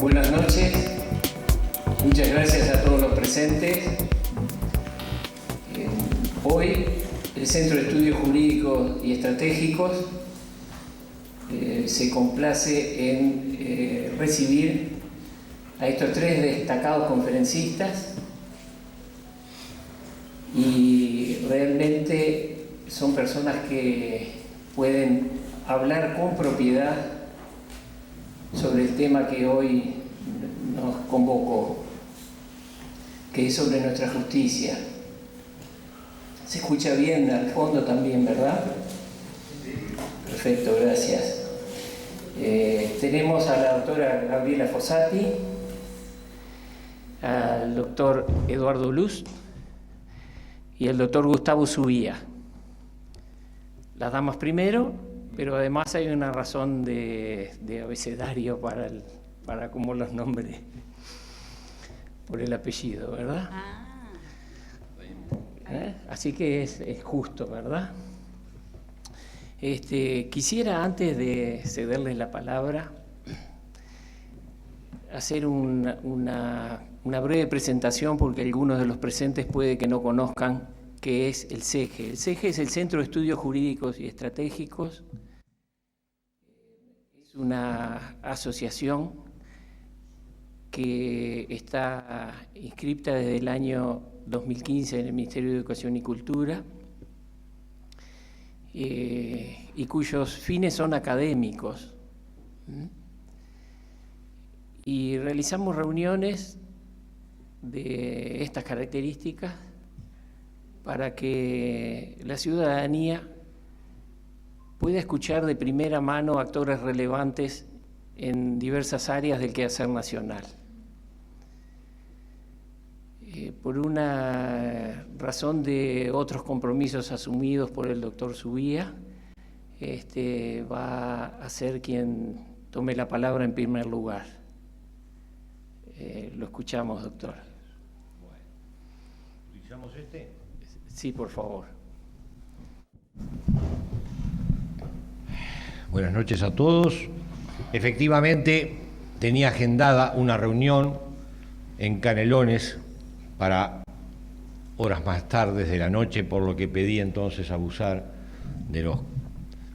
Buenas noches, muchas gracias a todos los presentes. Hoy el Centro de Estudios Jurídicos y Estratégicos se complace en recibir a estos tres destacados conferencistas y realmente son personas que pueden hablar con propiedad sobre el tema que hoy nos convocó, que es sobre nuestra justicia. ¿Se escucha bien al fondo también, verdad? Perfecto, gracias. Tenemos a la doctora Gabriela Fossati, al doctor Eduardo Luz y al doctor Gustavo Subía. Las damas primero, pero además hay una razón de abecedario para cómo los nombre por el apellido, ¿verdad? Así que es justo, ¿verdad? Quisiera, antes de cederles la palabra, hacer una breve presentación, porque algunos de los presentes puede que no conozcan qué es el CEGE. El CEGE es el Centro de Estudios Jurídicos y Estratégicos. Es una asociación que está inscripta desde el año 2015 en el Ministerio de Educación y Cultura y cuyos fines son académicos. Y realizamos reuniones de estas características para que la ciudadanía pueda escuchar de primera mano actores relevantes en diversas áreas del quehacer nacional. Por una razón de otros compromisos asumidos por el doctor Subía, va a ser quien tome la palabra en primer lugar. Lo escuchamos, doctor. Bueno, ¿utilizamos este? Sí, por favor. Buenas noches a todos. Efectivamente, tenía agendada una reunión en Canelones para horas más tardes de la noche, por lo que pedí entonces abusar de los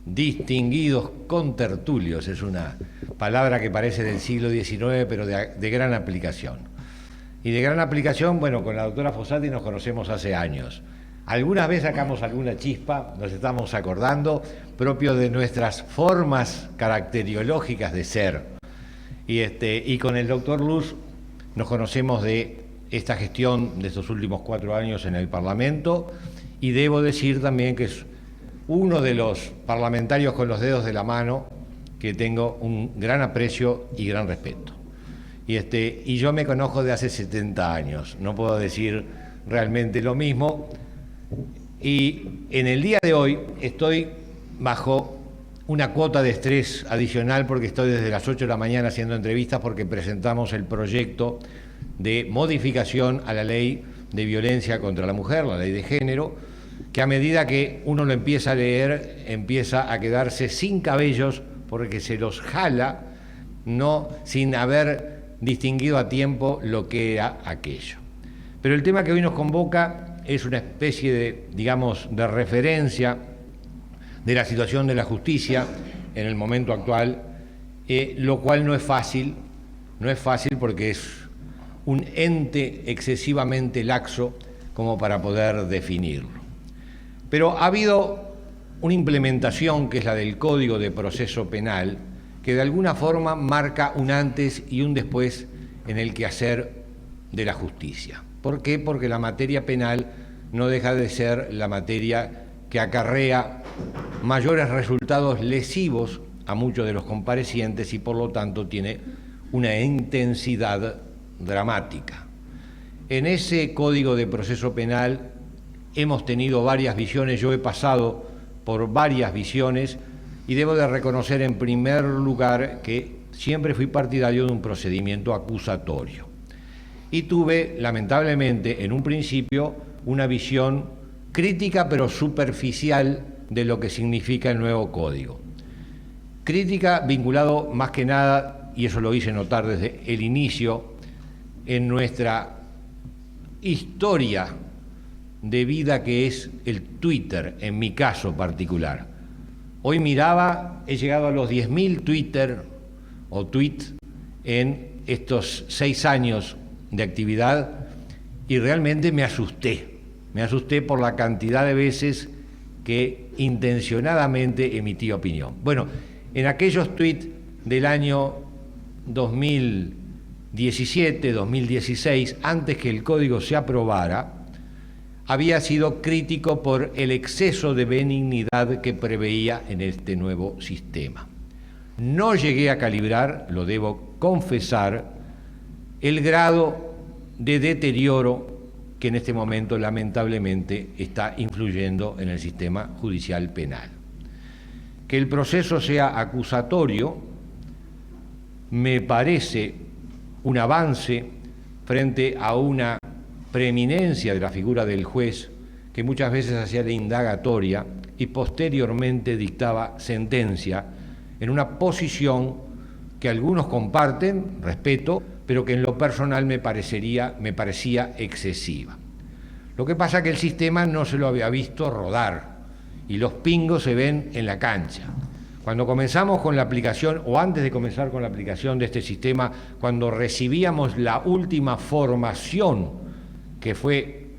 distinguidos contertulios. Es una palabra que parece del siglo XIX, pero de gran aplicación. Y de gran aplicación, bueno, con la doctora Fossati nos conocemos hace años. Alguna vez sacamos alguna chispa, nos estamos acordando, propio de nuestras formas caracteriológicas de ser. Y con el doctor Luz nos conocemos de esta gestión de estos últimos 4 años en el Parlamento, y debo decir también que es uno de los parlamentarios con los dedos de la mano que tengo un gran aprecio y gran respeto. Y yo me conozco de hace 70 años, no puedo decir realmente lo mismo. Y en el día de hoy estoy bajo una cuota de estrés adicional porque estoy desde las 8 de la mañana haciendo entrevistas porque presentamos el proyecto de modificación a la ley de violencia contra la mujer, la ley de género, que a medida que uno lo empieza a leer, empieza a quedarse sin cabellos porque se los jala, no sin haber distinguido a tiempo lo que era aquello. Pero el tema que hoy nos convoca es una especie de, digamos, de referencia de la situación de la justicia en el momento actual, lo cual no es fácil porque es un ente excesivamente laxo como para poder definirlo. Pero ha habido una implementación, que es la del Código de Proceso Penal, que de alguna forma marca un antes y un después en el quehacer de la justicia. ¿Por qué? Porque la materia penal no deja de ser la materia que acarrea mayores resultados lesivos a muchos de los comparecientes y por lo tanto tiene una intensidad dramática. En ese Código de Proceso Penal hemos tenido varias visiones, yo he pasado por varias visiones y debo de reconocer en primer lugar que siempre fui partidario de un procedimiento acusatorio. Y tuve, lamentablemente, en un principio, una visión crítica pero superficial de lo que significa el nuevo código. Crítica vinculado más que nada y eso lo hice notar desde el inicio, en nuestra historia de vida que es el Twitter, en mi caso particular. Hoy miraba, he llegado a los 10.000 Twitter o tweets en estos 6 años de actividad y realmente me asusté por la cantidad de veces que intencionadamente emití opinión. Bueno, en aquellos tweets del año 2017, 2016, antes que el código se aprobara, había sido crítico por el exceso de benignidad que preveía en este nuevo sistema. No llegué a calibrar, lo debo confesar, el grado de deterioro que en este momento lamentablemente está influyendo en el sistema judicial penal. Que el proceso sea acusatorio me parece un avance frente a una preeminencia de la figura del juez que muchas veces hacía la indagatoria y posteriormente dictaba sentencia en una posición que algunos comparten, respeto, pero que en lo personal me parecía excesiva. Lo que pasa es que el sistema no se lo había visto rodar y los pingos se ven en la cancha. Cuando comenzamos con la aplicación, o antes de comenzar con la aplicación de este sistema, cuando recibíamos la última formación, que fue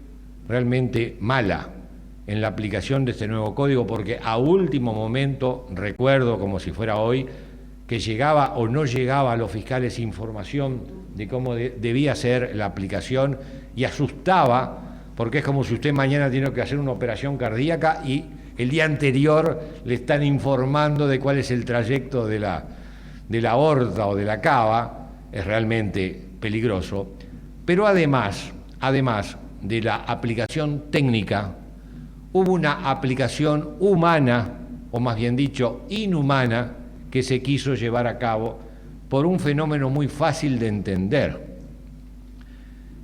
realmente mala en la aplicación de este nuevo código, porque a último momento, recuerdo como si fuera hoy, que llegaba o no llegaba a los fiscales información de cómo debía ser la aplicación y asustaba, porque es como si usted mañana tiene que hacer una operación cardíaca y el día anterior le están informando de cuál es el trayecto de la aorta o de la cava. Es realmente peligroso. Pero además de la aplicación técnica, hubo una aplicación humana, o más bien dicho, inhumana, que se quiso llevar a cabo por un fenómeno muy fácil de entender,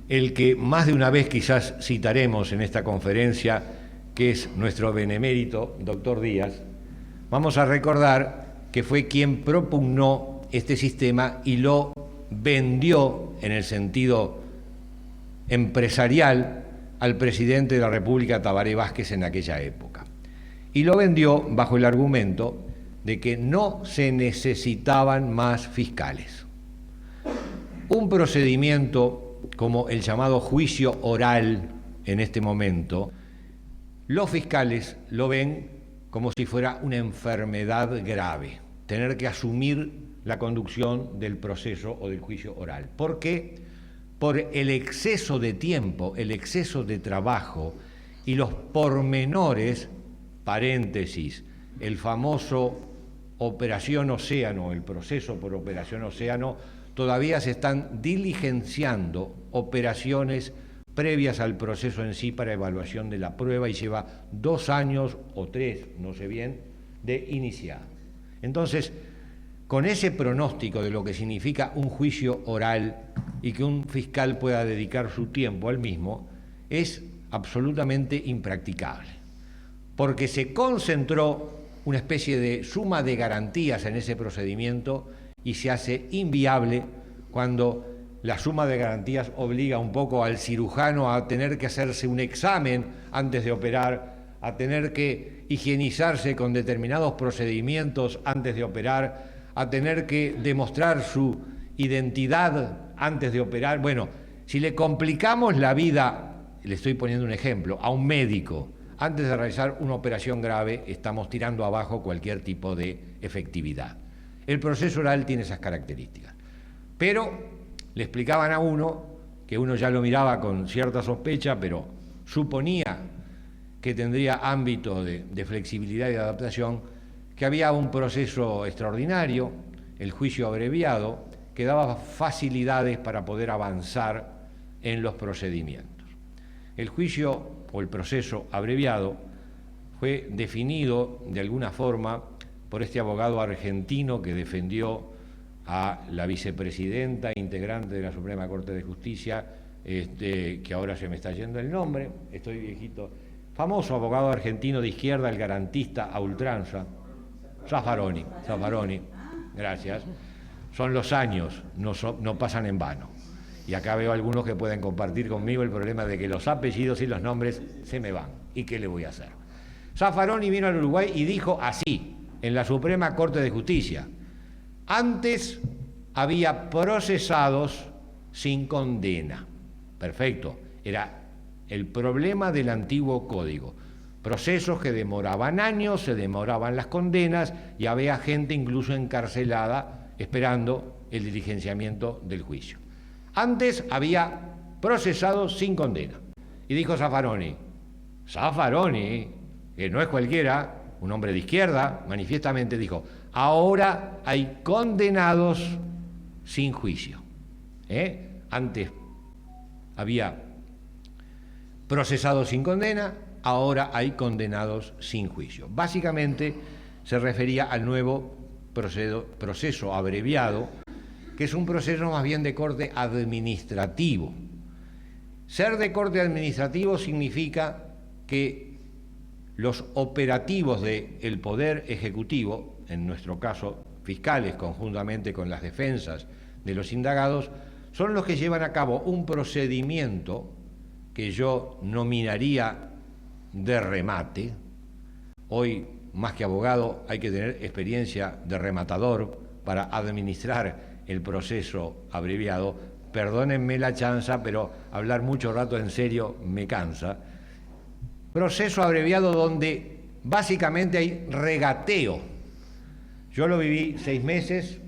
el que más de una vez quizás citaremos en esta conferencia, que es nuestro benemérito doctor Díaz. Vamos a recordar que fue quien propugnó este sistema y lo vendió en el sentido empresarial al presidente de la República, Tabaré Vázquez, en aquella época. Y lo vendió bajo el argumento de que no se necesitaban más fiscales. Un procedimiento como el llamado juicio oral en este momento, los fiscales lo ven como si fuera una enfermedad grave, tener que asumir la conducción del proceso o del juicio oral. ¿Por qué? Por el exceso de tiempo, el exceso de trabajo y los pormenores, paréntesis, el famoso Operación Océano, el proceso por Operación Océano, todavía se están diligenciando operaciones previas al proceso en sí para evaluación de la prueba y lleva 2 años o 3, no sé bien, de iniciar. Entonces, con ese pronóstico de lo que significa un juicio oral y que un fiscal pueda dedicar su tiempo al mismo, es absolutamente impracticable, porque se concentró una especie de suma de garantías en ese procedimiento y se hace inviable cuando la suma de garantías obliga un poco al cirujano a tener que hacerse un examen antes de operar, a tener que higienizarse con determinados procedimientos antes de operar, a tener que demostrar su identidad antes de operar. Bueno, si le complicamos la vida, le estoy poniendo un ejemplo, a un médico, antes de realizar una operación grave, estamos tirando abajo cualquier tipo de efectividad. El proceso oral tiene esas características. Pero le explicaban a uno, que uno ya lo miraba con cierta sospecha, pero suponía que tendría ámbito de flexibilidad y de adaptación, que había un proceso extraordinario, el juicio abreviado, que daba facilidades para poder avanzar en los procedimientos. El juicio o el proceso abreviado fue definido de alguna forma por este abogado argentino que defendió a la vicepresidenta integrante de la Suprema Corte de Justicia, que ahora se me está yendo el nombre, estoy viejito, famoso abogado argentino de izquierda, el garantista a ultranza, Zaffaroni, gracias. son los años, no pasan en vano. Y acá veo algunos que pueden compartir conmigo el problema de que los apellidos y los nombres se me van. ¿Y qué le voy a hacer? Zaffaroni vino al Uruguay y dijo así, en la Suprema Corte de Justicia: antes había procesados sin condena. Perfecto, era el problema del antiguo código. Procesos que demoraban años, se demoraban las condenas y había gente incluso encarcelada esperando el diligenciamiento del juicio. Antes había procesados sin condena. Y dijo Zaffaroni, que no es cualquiera, un hombre de izquierda, manifiestamente dijo, ahora hay condenados sin juicio. Antes había procesados sin condena, ahora hay condenados sin juicio. Básicamente se refería al nuevo proceso abreviado, que es un proceso más bien de corte administrativo. Ser de corte administrativo significa que los operativos del Poder Ejecutivo, en nuestro caso fiscales, conjuntamente con las defensas de los indagados, son los que llevan a cabo un procedimiento que yo nominaría de remate. Hoy, más que abogado, hay que tener experiencia de rematador para administrar el proceso abreviado. Perdónenme la chanza, pero hablar mucho rato en serio me cansa. Proceso abreviado donde básicamente hay regateo. Yo lo viví 6 meses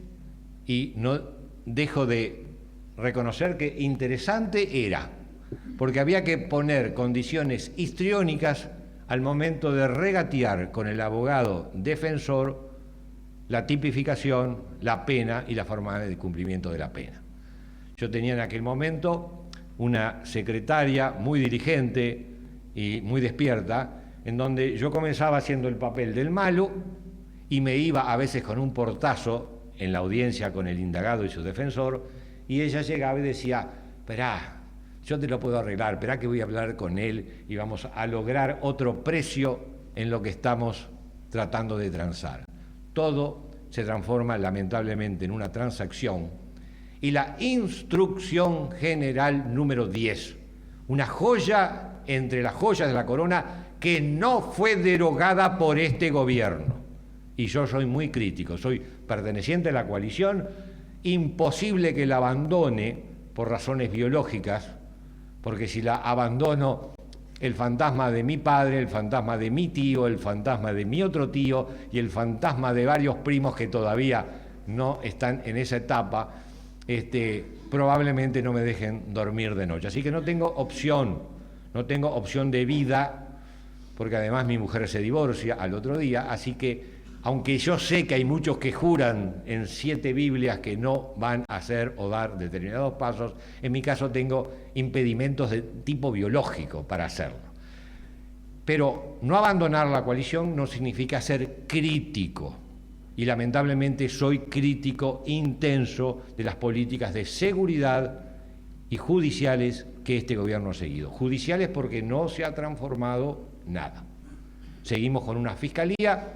y no dejo de reconocer que interesante era, porque había que poner condiciones histriónicas al momento de regatear con el abogado defensor la tipificación, la pena y la forma de cumplimiento de la pena. Yo tenía en aquel momento una secretaria muy diligente y muy despierta, en donde yo comenzaba haciendo el papel del malo y me iba a veces con un portazo en la audiencia con el indagado y su defensor, y ella llegaba y decía, esperá, yo te lo puedo arreglar, esperá que voy a hablar con él y vamos a lograr otro precio en lo que estamos tratando de transar. Todo se transforma lamentablemente en una transacción y la Instrucción General número 10, una joya entre las joyas de la corona que no fue derogada por este gobierno. Y yo soy muy crítico, soy perteneciente a la coalición, imposible que la abandone por razones biológicas, porque si la abandono, el fantasma de mi padre, el fantasma de mi tío, el fantasma de mi otro tío y el fantasma de varios primos que todavía no están en esa etapa, probablemente no me dejen dormir de noche. Así que no tengo opción de vida, porque además mi mujer se divorcia al otro día, así que aunque yo sé que hay muchos que juran en 7 Biblias que no van a hacer o dar determinados pasos, en mi caso tengo impedimentos de tipo biológico para hacerlo. Pero no abandonar la coalición no significa ser crítico, y lamentablemente soy crítico intenso de las políticas de seguridad y judiciales que este gobierno ha seguido. Judiciales porque no se ha transformado nada. Seguimos con una fiscalía.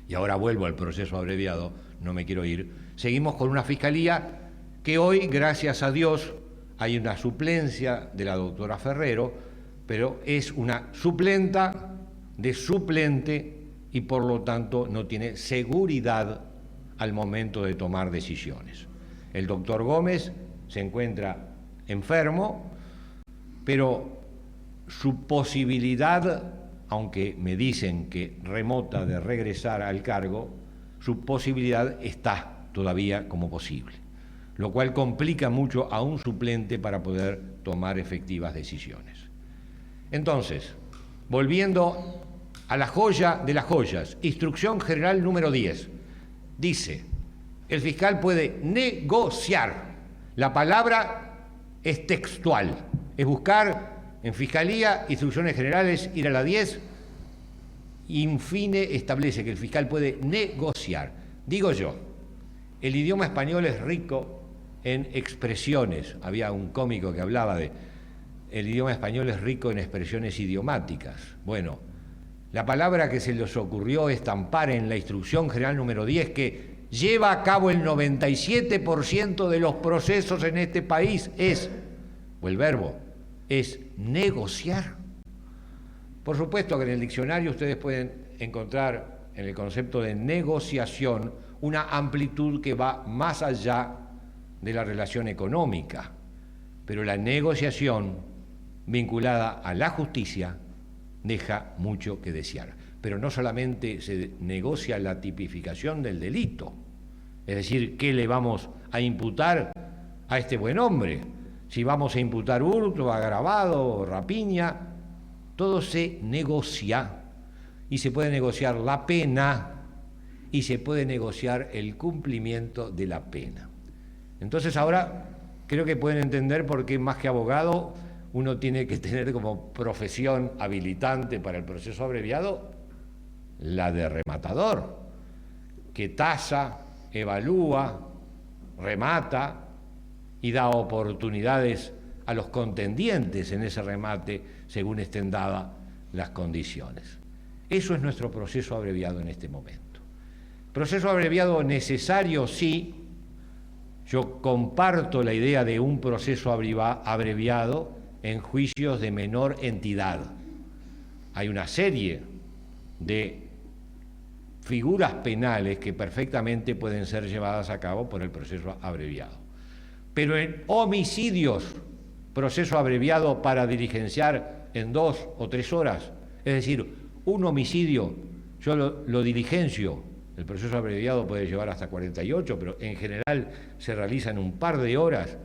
Y ahora vuelvo al proceso abreviado, no me quiero ir. Seguimos con una fiscalía que hoy, gracias a Dios, hay una suplencia de la doctora Ferrero, pero es una suplenta de suplente y por lo tanto no tiene seguridad al momento de tomar decisiones. El doctor Gómez se encuentra enfermo, pero su posibilidad, aunque me dicen que remota de regresar al cargo, su posibilidad está todavía como posible, lo cual complica mucho a un suplente para poder tomar efectivas decisiones. Entonces, volviendo a la joya de las joyas, Instrucción General número 10, dice, el fiscal puede negociar, la palabra es textual, es buscar en Fiscalía, Instrucciones Generales, ir a la 10, infine establece que el fiscal puede negociar. Digo yo, el idioma español es rico en expresiones. Había un cómico que hablaba de el idioma español es rico en expresiones idiomáticas. Bueno, la palabra que se les ocurrió estampar en la Instrucción General número 10, que lleva a cabo el 97% de los procesos en este país o el verbo, es negociar. Por supuesto que en el diccionario ustedes pueden encontrar en el concepto de negociación una amplitud que va más allá de la relación económica, pero la negociación vinculada a la justicia deja mucho que desear. Pero no solamente se negocia la tipificación del delito, es decir, ¿qué le vamos a imputar a este buen hombre? Si vamos a imputar hurto, agravado, rapiña, todo se negocia y se puede negociar la pena y se puede negociar el cumplimiento de la pena. Entonces ahora creo que pueden entender por qué más que abogado uno tiene que tener como profesión habilitante para el proceso abreviado la de rematador, que tasa, evalúa, remata y da oportunidades a los contendientes en ese remate según estén dadas las condiciones. Eso es nuestro proceso abreviado en este momento. Proceso abreviado necesario, sí. Yo comparto la idea de un proceso abreviado en juicios de menor entidad. Hay una serie de figuras penales que perfectamente pueden ser llevadas a cabo por el proceso abreviado. Pero en homicidios, proceso abreviado para diligenciar en 2 o 3 horas, es decir, un homicidio, yo lo diligencio, el proceso abreviado puede llevar hasta 48, pero en general se realiza en un par de horas.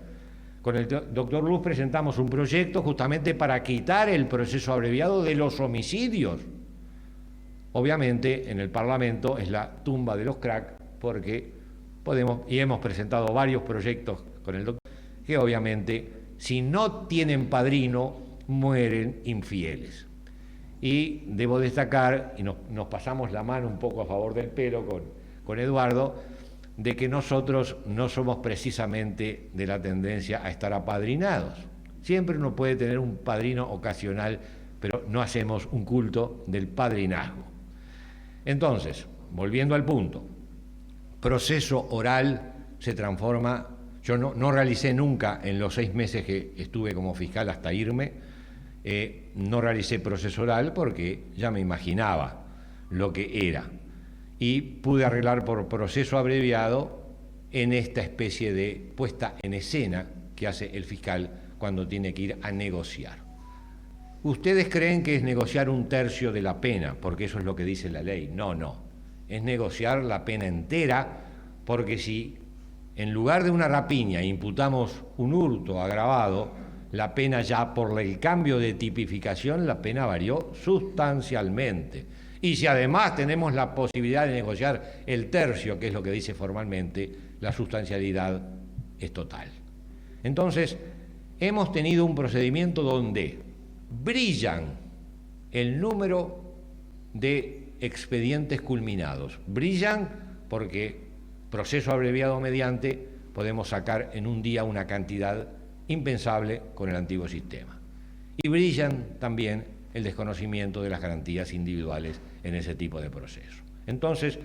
Con el doctor Luz presentamos un proyecto justamente para quitar el proceso abreviado de los homicidios. Obviamente en el Parlamento es la tumba de los crack, porque hemos presentado varios proyectos con el doctor, que obviamente si no tienen padrino mueren infieles. Y debo destacar, y nos pasamos la mano un poco a favor del pelo con Eduardo, de que nosotros no somos precisamente de la tendencia a estar apadrinados. Siempre uno puede tener un padrino ocasional, pero no hacemos un culto del padrinazgo. Entonces, volviendo al punto, proceso oral se transforma. Yo no realicé nunca en los 6 meses que estuve como fiscal hasta irme, no realicé proceso oral porque ya me imaginaba lo que era y pude arreglar por proceso abreviado en esta especie de puesta en escena que hace el fiscal cuando tiene que ir a negociar. Ustedes creen que es negociar 1/3 de la pena, porque eso es lo que dice la ley. No, es negociar la pena entera, porque si en lugar de una rapiña imputamos un hurto agravado, la pena ya por el cambio de tipificación, la pena varió sustancialmente. Y si además tenemos la posibilidad de negociar el tercio, que es lo que dice formalmente, la sustancialidad es total. Entonces, hemos tenido un procedimiento donde brillan el número de expedientes culminados. Brillan porque proceso abreviado mediante podemos sacar en un día una cantidad impensable con el antiguo sistema. Y brillan también el desconocimiento de las garantías individuales en ese tipo de proceso. Entonces,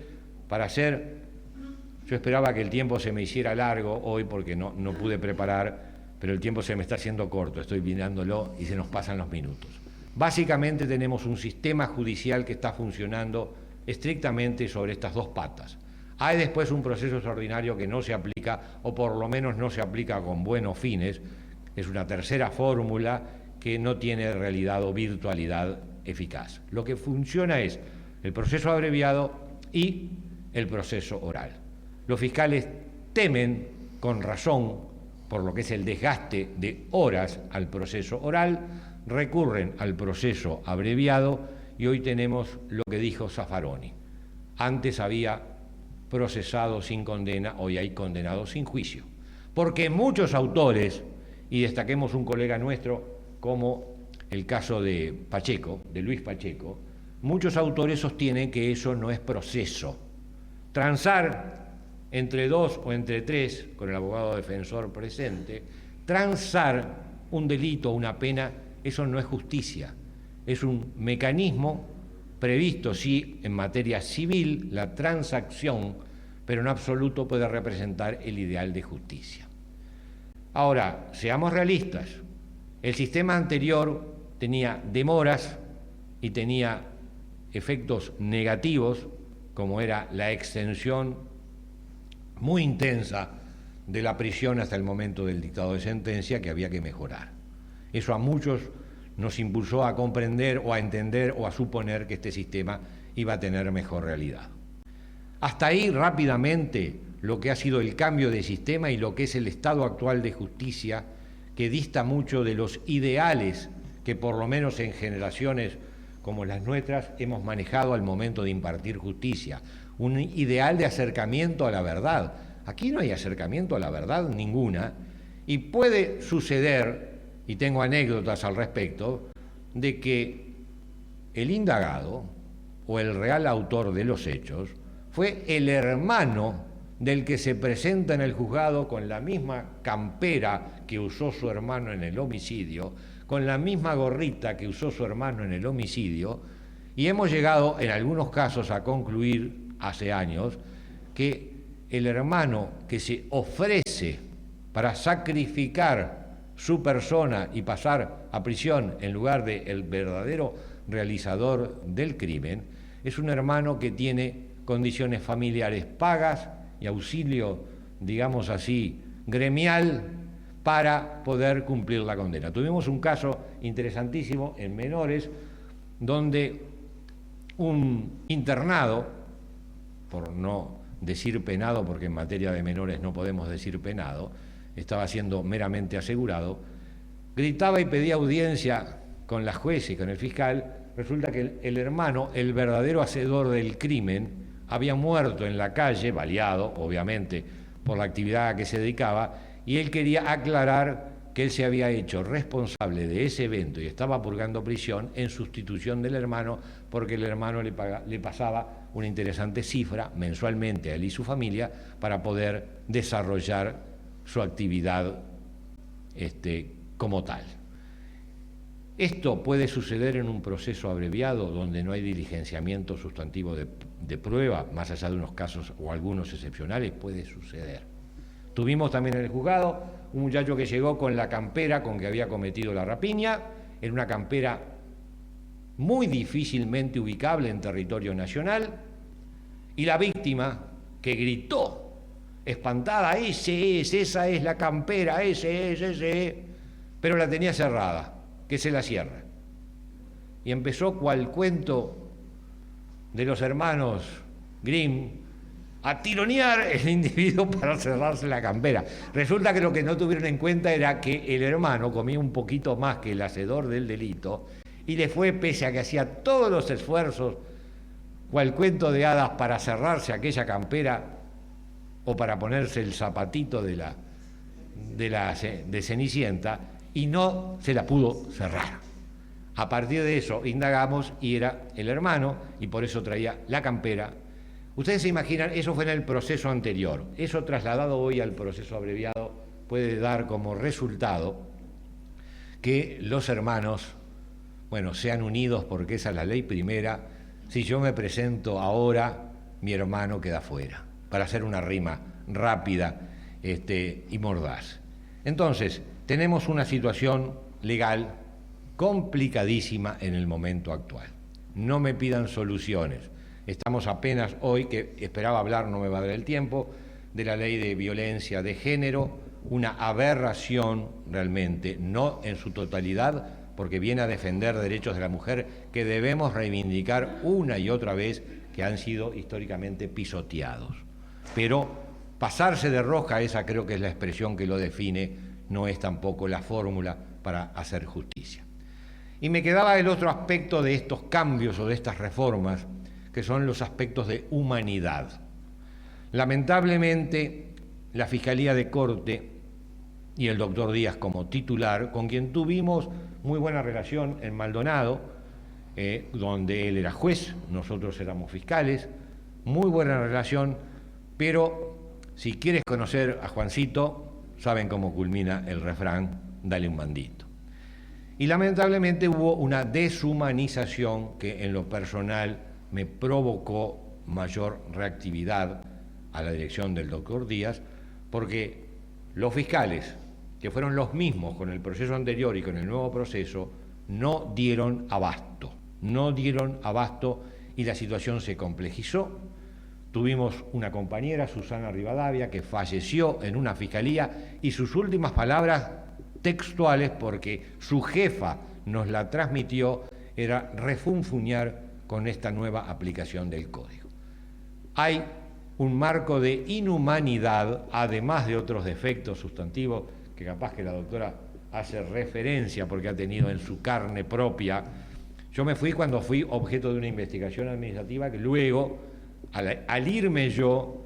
yo esperaba que el tiempo se me hiciera largo hoy porque no pude preparar, pero el tiempo se me está haciendo corto, estoy mirándolo y se nos pasan los minutos. Básicamente tenemos un sistema judicial que está funcionando estrictamente sobre estas 2 patas. Hay después un proceso extraordinario que no se aplica, o por lo menos no se aplica con buenos fines. Es una tercera fórmula que no tiene realidad o virtualidad eficaz. Lo que funciona es el proceso abreviado y el proceso oral. Los fiscales temen, con razón, por lo que es el desgaste de horas al proceso oral, recurren al proceso abreviado y hoy tenemos lo que dijo Zaffaroni. Antes había procesados sin condena, hoy hay condenados sin juicio. Porque muchos autores, y destaquemos un colega nuestro como el caso de Pacheco, de Luis Pacheco, muchos autores sostienen que eso no es proceso. Transar entre 2 o entre 3, con el abogado defensor presente, transar un delito o una pena, eso no es justicia, es un mecanismo previsto, sí, en materia civil, la transacción pero en absoluto puede representar el ideal de justicia. Ahora, seamos realistas, el sistema anterior tenía demoras y tenía efectos negativos, como era la extensión muy intensa de la prisión hasta el momento del dictado de sentencia, que había que mejorar. Eso a muchos nos impulsó a comprender o a entender o a suponer que este sistema iba a tener mejor realidad. Hasta ahí, rápidamente, lo que ha sido el cambio de sistema y lo que es el estado actual de justicia, que dista mucho de los ideales que por lo menos en generaciones como las nuestras hemos manejado al momento de impartir justicia. Un ideal de acercamiento a la verdad. Aquí no hay acercamiento a la verdad ninguna, y puede suceder, y tengo anécdotas al respecto, de que el indagado o el real autor de los hechos fue el hermano del que se presenta en el juzgado con la misma campera que usó su hermano en el homicidio, con la misma gorrita que usó su hermano en el homicidio, y hemos llegado en algunos casos a concluir hace años que el hermano que se ofrece para sacrificar su persona y pasar a prisión en lugar del verdadero realizador del crimen es un hermano que tiene condiciones familiares pagas y auxilio, digamos así, gremial para poder cumplir la condena. Tuvimos un caso interesantísimo en menores donde un internado, por no decir penado, porque en materia de menores no podemos decir penado, estaba siendo meramente asegurado, gritaba y pedía audiencia con la jueza y con el fiscal. Resulta que el hermano, el verdadero hacedor del crimen, había muerto en la calle, baleado, obviamente, por la actividad a que se dedicaba, y él quería aclarar que él se había hecho responsable de ese evento y estaba purgando prisión en sustitución del hermano, porque el hermano le pasaba una interesante cifra mensualmente a él y su familia para poder desarrollar su actividad como tal. Esto puede suceder en un proceso abreviado donde no hay diligenciamiento sustantivo de prueba, más allá de unos casos o algunos excepcionales, puede suceder. Tuvimos también en el juzgado un muchacho que llegó con la campera con que había cometido la rapiña, en una campera muy difícilmente ubicable en territorio nacional, y la víctima, que gritó espantada, esa es la campera, ese, pero la tenía cerrada, que se la cierra. Y empezó cual cuento de los hermanos Grimm a tironear el individuo para cerrarse la campera. Resulta que lo que no tuvieron en cuenta era que el hermano comía un poquito más que el hacedor del delito y le fue, pese a que hacía todos los esfuerzos, cual cuento de hadas, para cerrarse aquella campera o para ponerse el zapatito de Cenicienta, y no se la pudo cerrar. A partir de eso indagamos y era el hermano, y por eso traía la campera. Ustedes se imaginan, eso fue en el proceso anterior. Eso trasladado hoy al proceso abreviado puede dar como resultado que los hermanos, sean unidos, porque esa es la ley primera. Si yo me presento ahora, mi hermano queda fuera, para hacer una rima rápida y mordaz. Entonces, tenemos una situación legal complicadísima en el momento actual. No me pidan soluciones. Estamos apenas hoy, que esperaba hablar, no me va a dar el tiempo, de la ley de violencia de género, una aberración realmente, no en su totalidad, porque viene a defender derechos de la mujer que debemos reivindicar una y otra vez, que han sido históricamente pisoteados. Pero pasarse de rosca, esa creo que es la expresión que lo define, no es tampoco la fórmula para hacer justicia. Y me quedaba el otro aspecto de estos cambios o de estas reformas, que son los aspectos de humanidad. Lamentablemente, la Fiscalía de Corte y el doctor Díaz como titular, con quien tuvimos muy buena relación en Maldonado, donde él era juez, nosotros éramos fiscales, muy buena relación, pero si quieres conocer a Juancito, saben cómo culmina el refrán, dale un mandito. Y lamentablemente hubo una deshumanización que en lo personal me provocó mayor reactividad a la dirección del doctor Díaz, porque los fiscales, que fueron los mismos con el proceso anterior y con el nuevo proceso, no dieron abasto y la situación se complejizó. Tuvimos una compañera, Susana Rivadavia, que falleció en una fiscalía y sus últimas palabras textuales, porque su jefa nos la transmitió, era refunfuñar con esta nueva aplicación del código. Hay un marco de inhumanidad, además de otros defectos sustantivos que capaz que la doctora hace referencia porque ha tenido en su carne propia. Yo me fui cuando fui objeto de una investigación administrativa que luego, al irme yo,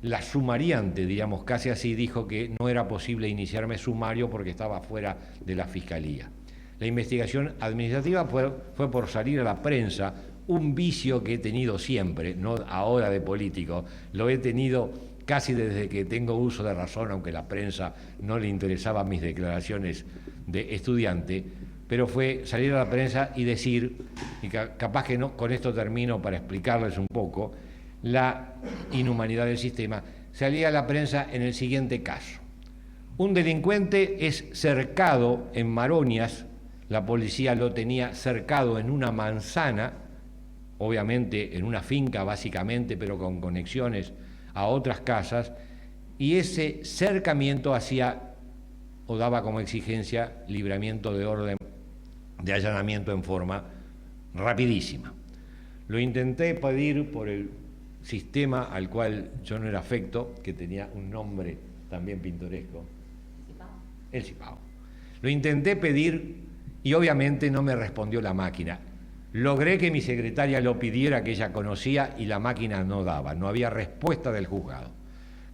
la sumariante, digamos, casi así, dijo que no era posible iniciarme sumario porque estaba fuera de la fiscalía. La investigación administrativa fue por salir a la prensa, un vicio que he tenido siempre, no ahora de político, lo he tenido casi desde que tengo uso de razón, aunque la prensa no le interesaban mis declaraciones de estudiante, pero fue salir a la prensa y decir, y capaz que no, con esto termino para explicarles un poco, la inhumanidad del sistema. Salía a la prensa en el siguiente caso. Un delincuente es cercado en Maronias, la policía lo tenía cercado en una manzana, obviamente en una finca básicamente, pero con conexiones a otras casas, y ese cercamiento hacía o daba como exigencia libramiento de orden de allanamiento en forma rapidísima. Lo intenté pedir por el sistema al cual yo no era afecto, que tenía un nombre también pintoresco, el CIPAO. Lo intenté pedir y obviamente no me respondió la máquina. Logré que mi secretaria lo pidiera, que ella conocía, y la máquina no daba, no había respuesta del juzgado.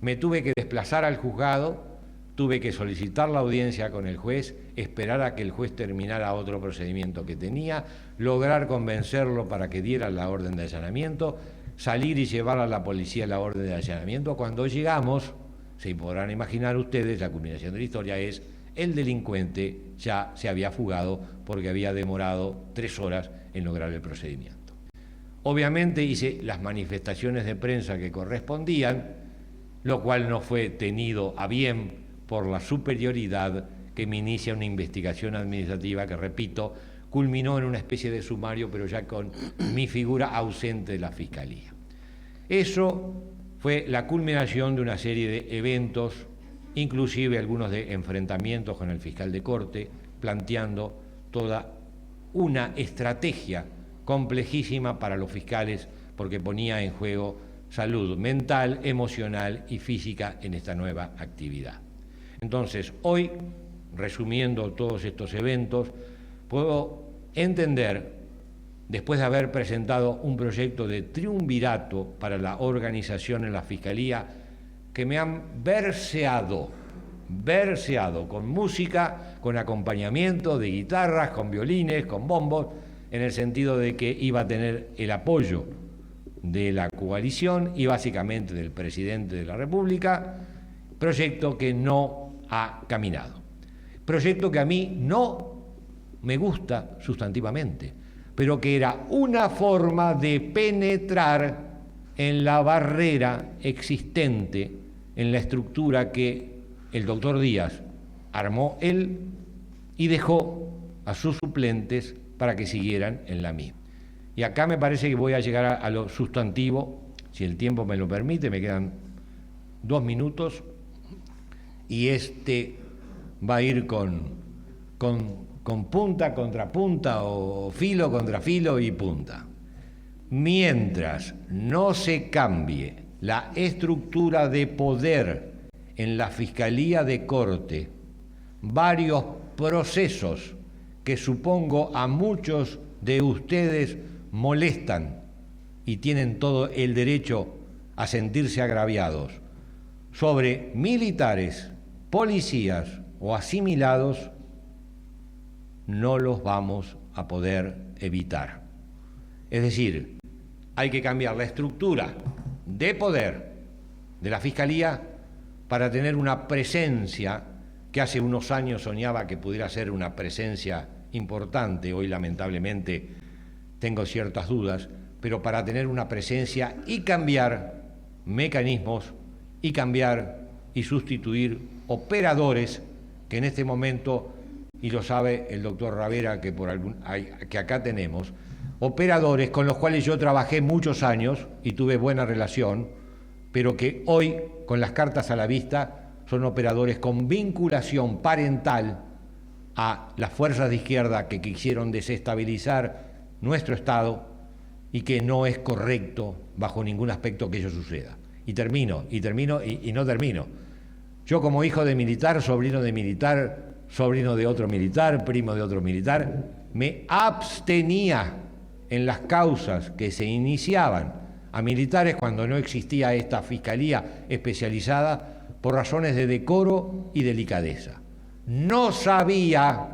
Me tuve que desplazar al juzgado, tuve que solicitar la audiencia con el juez, esperar a que el juez terminara otro procedimiento que tenía, lograr convencerlo para que diera la orden de allanamiento, salir y llevar a la policía la orden de allanamiento. Cuando llegamos, se podrán imaginar ustedes, la culminación de la historia es, el delincuente ya se había fugado porque había demorado 3 horas en lograr el procedimiento. Obviamente hice las manifestaciones de prensa que correspondían, lo cual no fue tenido a bien por la superioridad que me inicia una investigación administrativa que, repito, culminó en una especie de sumario, pero ya con mi figura ausente de la Fiscalía. Eso fue la culminación de una serie de eventos, inclusive algunos de enfrentamientos con el fiscal de corte, planteando toda una estrategia complejísima para los fiscales, porque ponía en juego salud mental, emocional y física en esta nueva actividad. Entonces, hoy, resumiendo todos estos eventos, puedo entender, después de haber presentado un proyecto de triunvirato para la organización en la Fiscalía, que me han verseado con música, con acompañamiento de guitarras, con violines, con bombos, en el sentido de que iba a tener el apoyo de la coalición y básicamente del presidente de la República, proyecto que no ha caminado. Proyecto que a mí no me gusta sustantivamente, pero que era una forma de penetrar en la barrera existente, en la estructura que el doctor Díaz armó él y dejó a sus suplentes para que siguieran en la misma. Y acá me parece que voy a llegar a lo sustantivo, si el tiempo me lo permite, me quedan 2 minutos, y va a ir con punta contra punta o filo contra filo y punta. Mientras no se cambie la estructura de poder en la Fiscalía de Corte, varios procesos que supongo a muchos de ustedes molestan y tienen todo el derecho a sentirse agraviados, sobre militares, policías o asimilados, no los vamos a poder evitar. Es decir, hay que cambiar la estructura de poder de la Fiscalía para tener una presencia que hace unos años soñaba que pudiera ser una presencia importante, hoy lamentablemente tengo ciertas dudas, pero para tener una presencia y cambiar mecanismos y cambiar y sustituir operadores que en este momento, y lo sabe el doctor Ravera, que acá tenemos, operadores con los cuales yo trabajé muchos años y tuve buena relación, pero que hoy, con las cartas a la vista, son operadores con vinculación parental a las fuerzas de izquierda que quisieron desestabilizar nuestro Estado y que no es correcto bajo ningún aspecto que ello suceda. Y no termino. Yo, como hijo de militar, sobrino de otro militar, primo de otro militar, me abstenía en las causas que se iniciaban a militares cuando no existía esta fiscalía especializada por razones de decoro y delicadeza. No sabía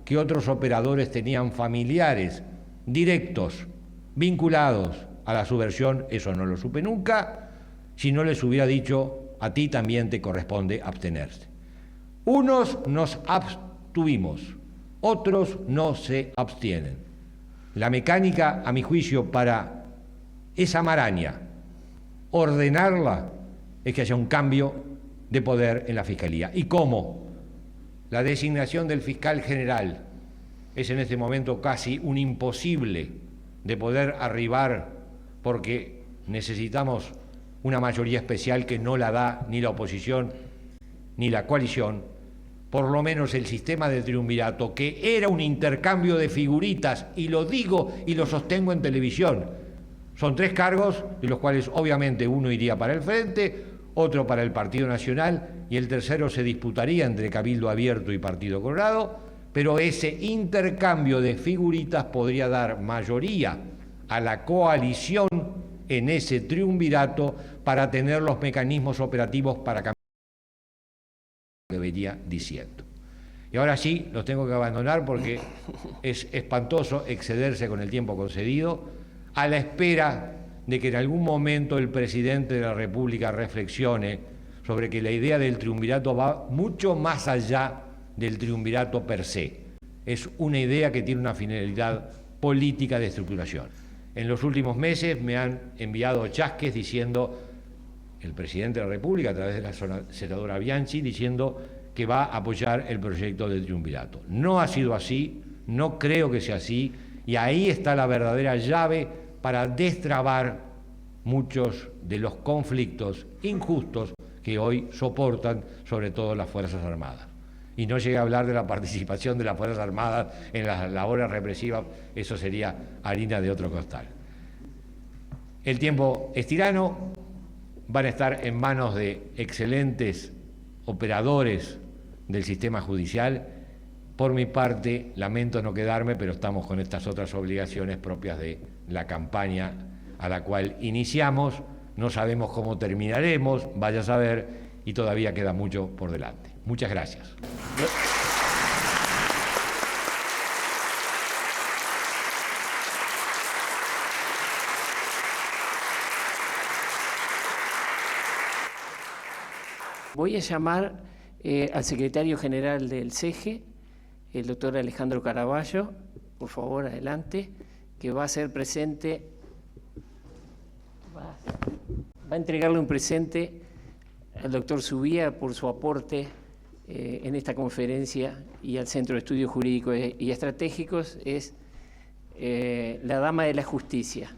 que otros operadores tenían familiares directos, vinculados a la subversión, eso no lo supe nunca, si no les hubiera dicho, a ti también te corresponde abstenerse. Unos nos abstuvimos, otros no se abstienen. La mecánica, a mi juicio, para esa maraña, ordenarla, es que haya un cambio de poder en la Fiscalía. ¿Y cómo? La designación del fiscal general es en este momento casi un imposible de poder arribar, porque necesitamos una mayoría especial que no la da ni la oposición ni la coalición. Por lo menos el sistema de triunvirato, que era un intercambio de figuritas, y lo digo y lo sostengo en televisión, son 3 cargos, de los cuales obviamente uno iría para el Frente, otro para el Partido Nacional y el tercero se disputaría entre Cabildo Abierto y Partido Colorado, pero ese intercambio de figuritas podría dar mayoría a la coalición en ese triunvirato para tener los mecanismos operativos para cambiar lo que venía diciendo. Y ahora sí, los tengo que abandonar porque es espantoso excederse con el tiempo concedido, a la espera de que en algún momento el presidente de la República reflexione sobre que la idea del triunvirato va mucho más allá del triunvirato per se. Es una idea que tiene una finalidad política de estructuración. En los últimos meses me han enviado chasques diciendo, el presidente de la República, a través de la senadora Bianchi, diciendo que va a apoyar el proyecto del triunvirato. No ha sido así, no creo que sea así, y ahí está la verdadera llave para destrabar muchos de los conflictos injustos que hoy soportan sobre todo las Fuerzas Armadas. Y no llegué a hablar de la participación de las Fuerzas Armadas en las labores represivas, eso sería harina de otro costal. El tiempo es tirano, van a estar en manos de excelentes operadores del sistema judicial. Por mi parte, lamento no quedarme, pero estamos con estas otras obligaciones propias de la campaña a la cual iniciamos. No sabemos cómo terminaremos, vaya a saber, y todavía queda mucho por delante. Muchas gracias. Voy a llamar al secretario general del CEGE, el doctor Alejandro Caraballo, por favor, adelante, que va a ser presente, va a entregarle un presente al doctor Subía por su aporte en esta conferencia y al Centro de Estudios Jurídicos y Estratégicos. Es la Dama de la Justicia.